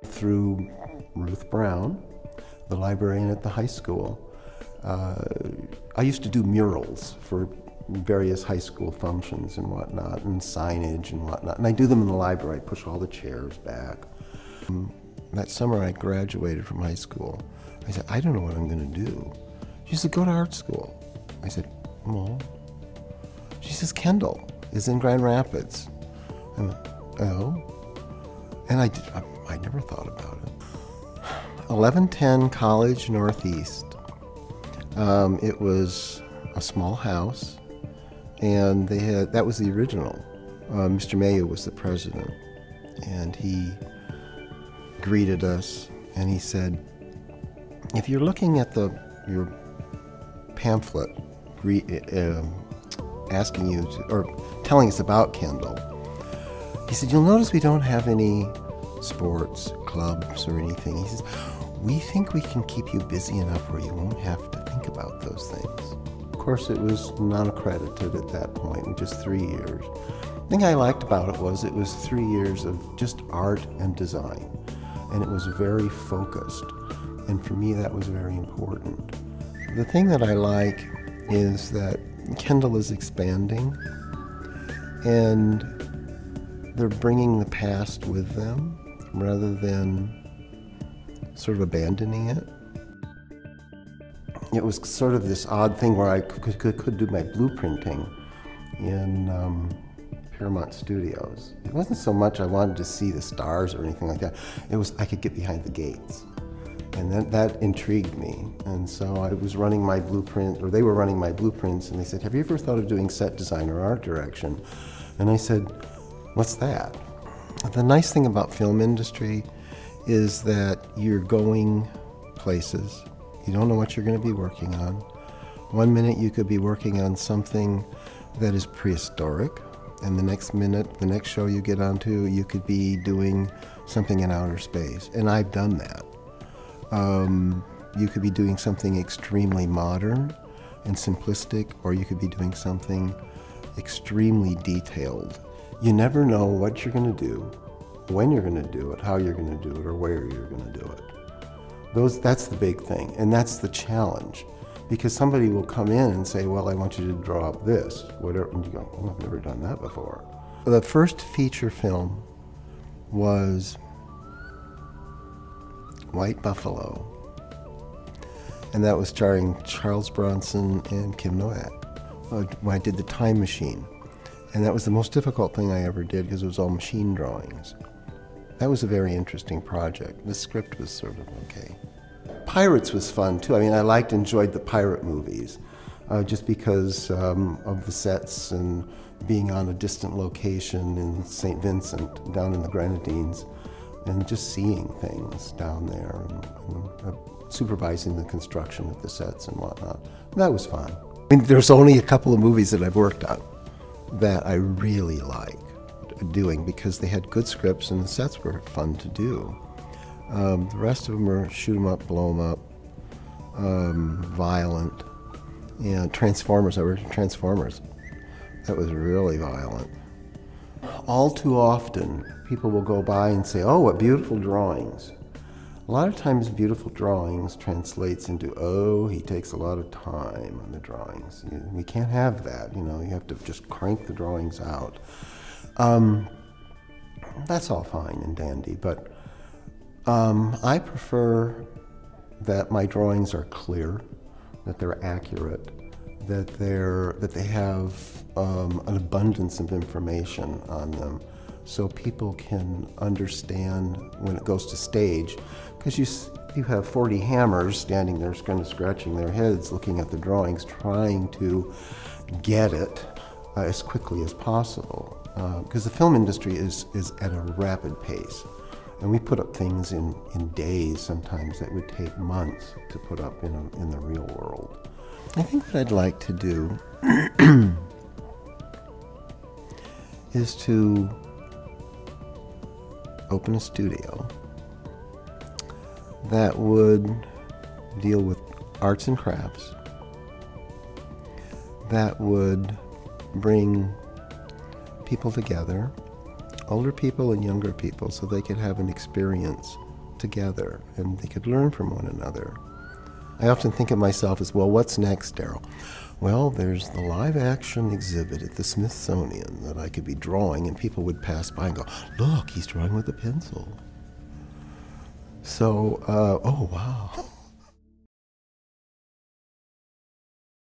Through Ruth Brown, the librarian at the high school, I used to do murals for various high school functions and whatnot, and signage and whatnot. And I do them in the library. I push all the chairs back. That summer I graduated from high school. I said, I don't know what I'm going to do. She said, go to art school. I said, well. She says, Kendall is in Grand Rapids. I went, oh. And I never thought about it. 1110 College Northeast. It was a small house, and that was the original. Mr. Mayo was the president, and he greeted us, and he said, if you're looking at your pamphlet asking you to, or telling us about Kendall, he said, you'll notice we don't have any sports clubs or anything. He says, we think we can keep you busy enough where you won't have to think about those things. Of course, it was non-accredited at that point, just 3 years. The thing I liked about it was 3 years of just art and design, and it was very focused, and for me that was very important. The thing that I like is that Kendall is expanding, and they're bringing the past with them rather than sort of abandoning it. It was sort of this odd thing where I could do my blueprinting in Paramount Studios. It wasn't so much I wanted to see the stars or anything like that. It was I could get behind the gates. And that intrigued me. And so I was running my blueprint, or they were running my blueprints, and they said, have you ever thought of doing set design or art direction? And I said, what's that? The nice thing about film industry is that you're going places. You don't know what you're going to be working on. 1 minute you could be working on something that is prehistoric, and the next minute, the next show you get onto, you could be doing something in outer space. And I've done that. You could be doing something extremely modern and simplistic, or you could be doing something extremely detailed. You never know what you're going to do, when you're going to do it, how you're going to do it, or where you're going to do it. That's the big thing, and that's the challenge. Because somebody will come in and say, well, I want you to draw up this, whatever, and you go, well, I've never done that before. The first feature film was White Buffalo, and that was starring Charles Bronson and Kim Noet, when I did The Time Machine. And that was the most difficult thing I ever did because it was all machine drawings. That was a very interesting project. The script was sort of okay. Pirates was fun too. I mean, I enjoyed the pirate movies, just because of the sets and being on a distant location in St. Vincent, down in the Grenadines, and just seeing things down there and supervising the construction of the sets and whatnot. That was fun. I mean, there's only a couple of movies that I've worked on that I really like doing because they had good scripts and the sets were fun to do. The rest of them were shoot 'em up, blow 'em up, violent, and Transformers. I worked in Transformers. That was really violent. All too often, people will go by and say, oh, what beautiful drawings. A lot of times beautiful drawings translates into, oh, he takes a lot of time on the drawings. We can't have that, you have to just crank the drawings out. That's all fine and dandy, but I prefer that my drawings are clear, that they're accurate, that they have an abundance of information on them, so people can understand when it goes to stage. Because you have 40 hammers standing there kind of scratching their heads looking at the drawings, trying to get it as quickly as possible. Because the film industry is at a rapid pace. And we put up things in days sometimes that would take months to put up in the real world. I think what I'd like to do is to open a studio that would deal with arts and crafts, that would bring people together, older people and younger people, so they could have an experience together and they could learn from one another. I often think of myself as, well, what's next, Darrell? Well, there's the live action exhibit at the Smithsonian that I could be drawing and people would pass by and go, look, he's drawing with a pencil. So, oh wow.